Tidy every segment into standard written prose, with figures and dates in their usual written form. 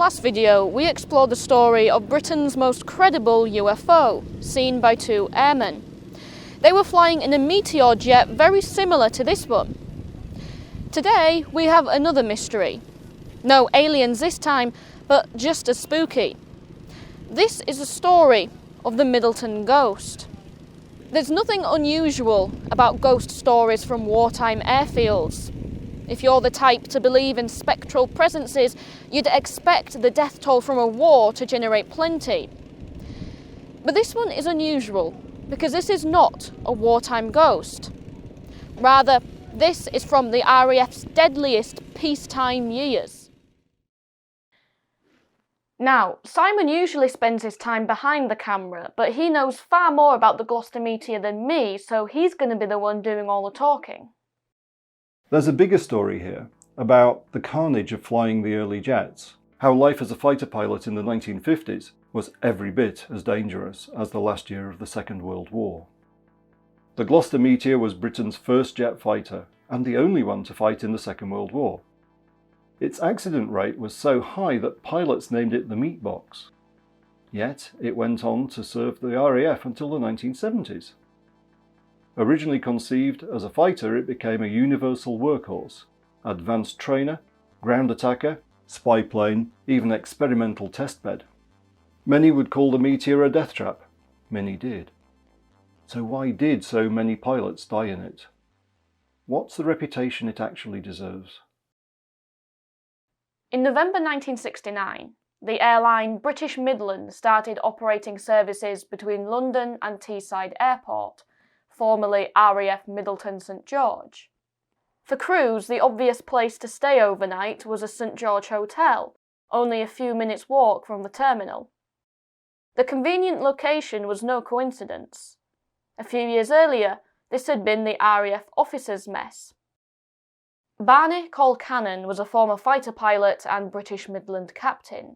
last video, we explored the story of Britain's most credible UFO, seen by two airmen. They were flying in a Meteor jet very similar to this one. Today, we have another mystery. No aliens this time, but just as spooky. This is a story of the Middleton ghost. There's nothing unusual about ghost stories from wartime airfields. If you're the type to believe in spectral presences, you'd expect the death toll from a war to generate plenty. But this one is unusual, because this is not a wartime ghost. Rather, this is from the RAF's deadliest peacetime years. Now, Simon usually spends his time behind the camera, but he knows far more about the Gloster Meteor than me, so he's going to be the one doing all the talking. There's a bigger story here about the carnage of flying the early jets, how life as a fighter pilot in the 1950s was every bit as dangerous as the last year of the Second World War. The Gloster Meteor was Britain's first jet fighter and the only one to fight in the Second World War. Its accident rate was so high that pilots named it the meat box. Yet it went on to serve the RAF until the 1970s. Originally conceived as a fighter, it became a universal workhorse, advanced trainer, ground attacker, spy plane, even experimental testbed. Many would call the Meteor a death trap. Many did. So why did so many pilots die in it? What's the reputation it actually deserves? In November 1969, the airline British Midland started operating services between London and Teesside Airport, formerly RAF Middleton St George. For crews, the obvious place to stay overnight was a St George hotel, only a few minutes' walk from the terminal. The convenient location was no coincidence. A few years earlier, this had been the RAF officers' mess. Barney Colcannon was a former fighter pilot and British Midland captain.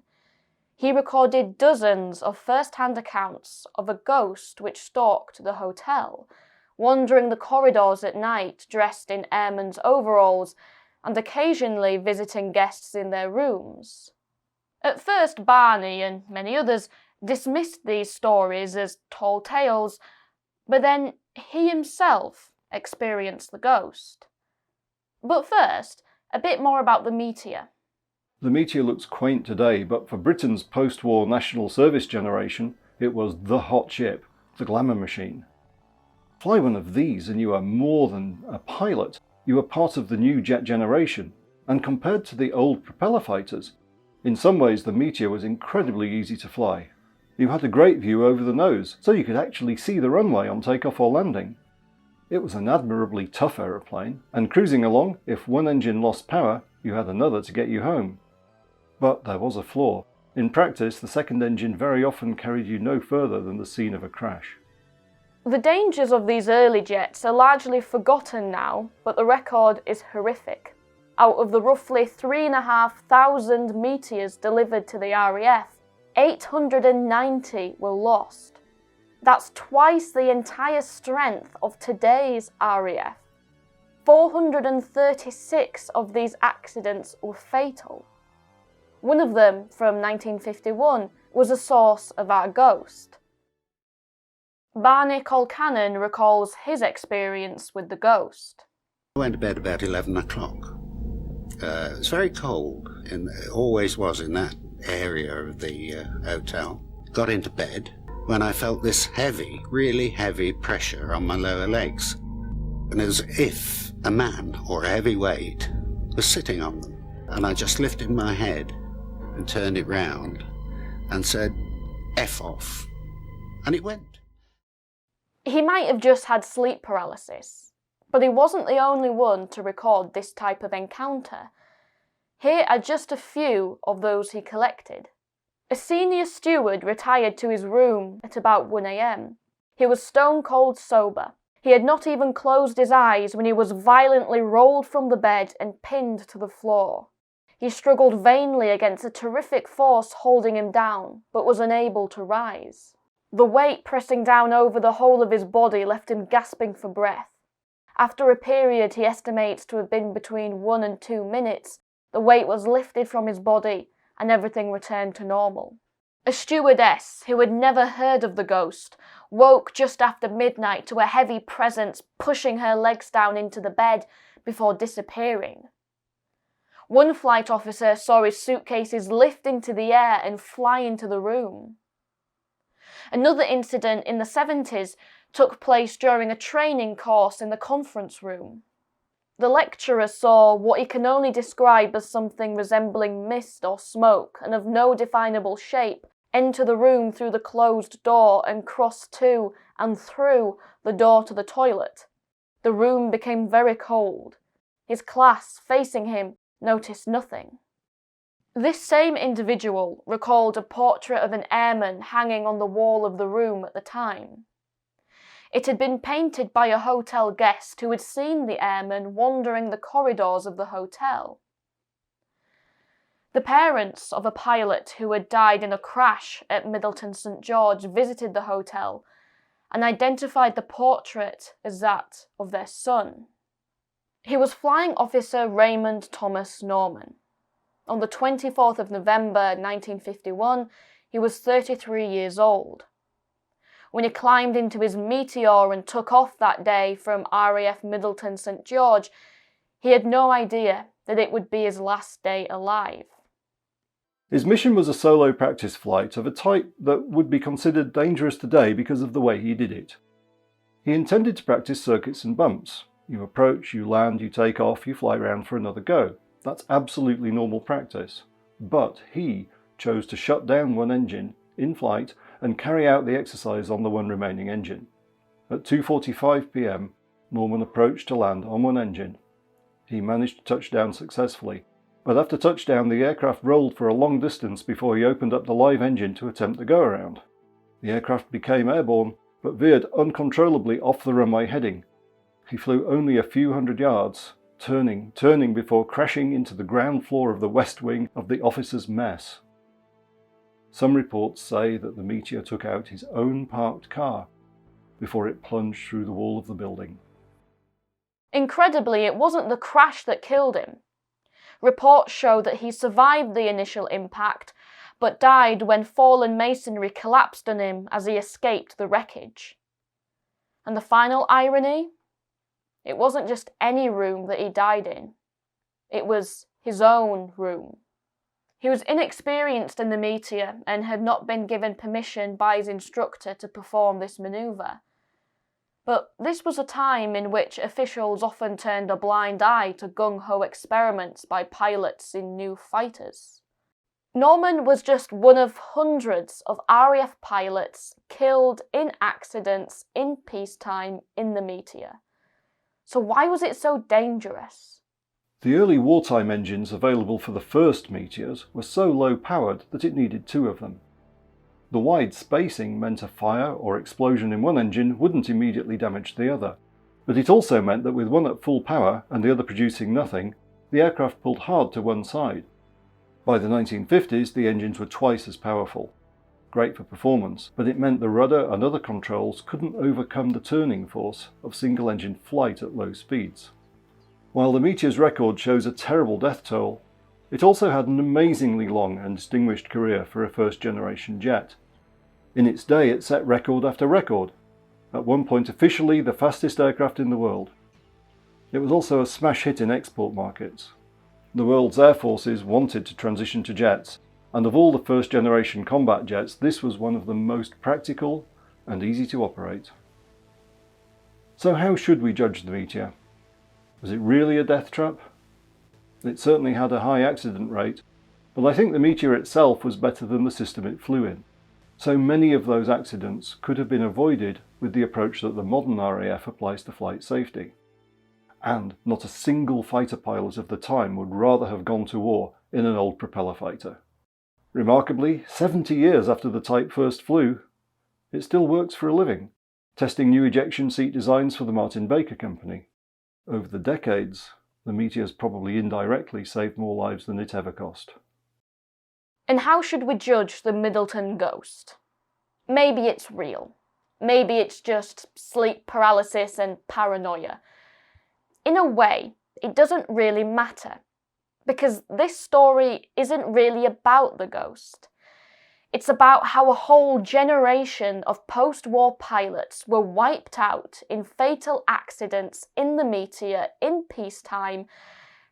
He recorded dozens of first-hand accounts of a ghost which stalked the hotel, wandering the corridors at night dressed in airmen's overalls and occasionally visiting guests in their rooms. At first, Barney and many others dismissed these stories as tall tales, but then he himself experienced the ghost. But first, a bit more about the Meteor. The Meteor looks quaint today, but for Britain's post-war national service generation, it was the hot ship, the glamour machine. Fly one of these and you are more than a pilot, you are part of the new jet generation, and compared to the old propeller fighters, in some ways the Meteor was incredibly easy to fly. You had a great view over the nose, so you could actually see the runway on takeoff or landing. It was an admirably tough aeroplane, and cruising along, if one engine lost power, you had another to get you home. But there was a flaw. In practice, the second engine very often carried you no further than the scene of a crash. The dangers of these early jets are largely forgotten now, but the record is horrific. Out of the roughly 3,500 Meteors delivered to the RAF, 890 were lost. That's twice the entire strength of today's RAF. 436 of these accidents were fatal. One of them, from 1951, was a source of our ghost. Barney Colcannon recalls his experience with the ghost. I went to bed about 11 o'clock. It was very cold, and it always was in that area of the hotel. Got into bed when I felt this heavy, really heavy pressure on my lower legs. And as if a man or a heavy weight was sitting on them. And I just lifted my head and turned it round and said, F off. And it went. He might have just had sleep paralysis, but he wasn't the only one to record this type of encounter. Here are just a few of those he collected. A senior steward retired to his room at about 1 a.m. He was stone cold sober. He had not even closed his eyes when he was violently rolled from the bed and pinned to the floor. He struggled vainly against a terrific force holding him down, but was unable to rise. The weight pressing down over the whole of his body left him gasping for breath. After a period he estimates to have been between 1 and 2 minutes, the weight was lifted from his body, and everything returned to normal. A stewardess who had never heard of the ghost woke just after midnight to a heavy presence pushing her legs down into the bed before disappearing. One flight officer saw his suitcases lift into the air and fly into the room. Another incident in the 70s took place during a training course in the conference room. The lecturer saw what he can only describe as something resembling mist or smoke and of no definable shape enter the room through the closed door and cross to and through the door to the toilet. The room became very cold. His class, facing him, noticed nothing. This same individual recalled a portrait of an airman hanging on the wall of the room at the time. It had been painted by a hotel guest who had seen the airman wandering the corridors of the hotel. The parents of a pilot who had died in a crash at Middleton St George visited the hotel and identified the portrait as that of their son. He was Flying Officer Raymond Thomas Norman. On the 24th of November 1951, he was 33 years old. When he climbed into his Meteor and took off that day from RAF Middleton St George, he had no idea that it would be his last day alive. His mission was a solo practice flight of a type that would be considered dangerous today because of the way he did it. He intended to practice circuits and bumps. You approach, you land, you take off, you fly around for another go. That's absolutely normal practice. But he chose to shut down one engine in flight and carry out the exercise on the one remaining engine. At 2:45 p.m, Norman approached to land on one engine. He managed to touch down successfully, but after touchdown the aircraft rolled for a long distance before he opened up the live engine to attempt the go-around. The aircraft became airborne, but veered uncontrollably off the runway heading. He flew only a few hundred yards, turning before crashing into the ground floor of the west wing of the officers' mess. Some reports say that the Meteor took out his own parked car before it plunged through the wall of the building. Incredibly, it wasn't the crash that killed him. Reports show that he survived the initial impact, but died when fallen masonry collapsed on him as he escaped the wreckage. And the final irony? It wasn't just any room that he died in. It was his own room. He was inexperienced in the Meteor and had not been given permission by his instructor to perform this manoeuvre. But this was a time in which officials often turned a blind eye to gung-ho experiments by pilots in new fighters. Norman was just one of hundreds of RAF pilots killed in accidents in peacetime in the Meteor. So why was it so dangerous? The early wartime engines available for the first Meteors were so low-powered that it needed two of them. The wide spacing meant a fire or explosion in one engine wouldn't immediately damage the other, but it also meant that with one at full power and the other producing nothing, the aircraft pulled hard to one side. By the 1950s, the engines were twice as powerful. Great for performance, but it meant the rudder and other controls couldn't overcome the turning force of single-engine flight at low speeds. While the Meteor's record shows a terrible death toll, it also had an amazingly long and distinguished career for a first-generation jet. In its day, it set record after record, at one point officially the fastest aircraft in the world. It was also a smash hit in export markets. The world's air forces wanted to transition to jets, and of all the first-generation combat jets, this was one of the most practical and easy to operate. So how should we judge the Meteor? Was it really a death trap? It certainly had a high accident rate, but I think the Meteor itself was better than the system it flew in. So many of those accidents could have been avoided with the approach that the modern RAF applies to flight safety. And not a single fighter pilot of the time would rather have gone to war in an old propeller fighter. Remarkably, 70 years after the type first flew, it still works for a living, testing new ejection seat designs for the Martin Baker Company. Over the decades, the Meteor's probably indirectly saved more lives than it ever cost. And how should we judge the Middleton ghost? Maybe it's real. Maybe it's just sleep paralysis and paranoia. In a way, it doesn't really matter. Because this story isn't really about the ghost. It's about how a whole generation of post-war pilots were wiped out in fatal accidents in the Meteor in peacetime,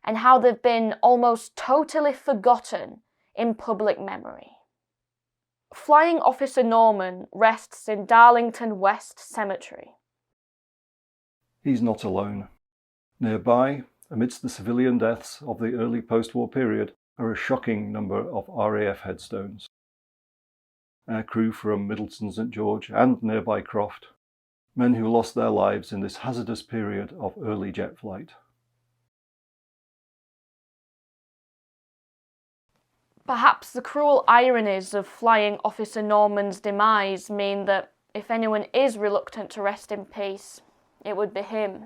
and how they've been almost totally forgotten in public memory. Flying Officer Norman rests in Darlington West Cemetery. He's not alone. Nearby, amidst the civilian deaths of the early post-war period, are a shocking number of RAF headstones. Aircrew from Middleton St George and nearby Croft, men who lost their lives in this hazardous period of early jet flight. Perhaps the cruel ironies of Flying Officer Norman's demise mean that if anyone is reluctant to rest in peace, it would be him.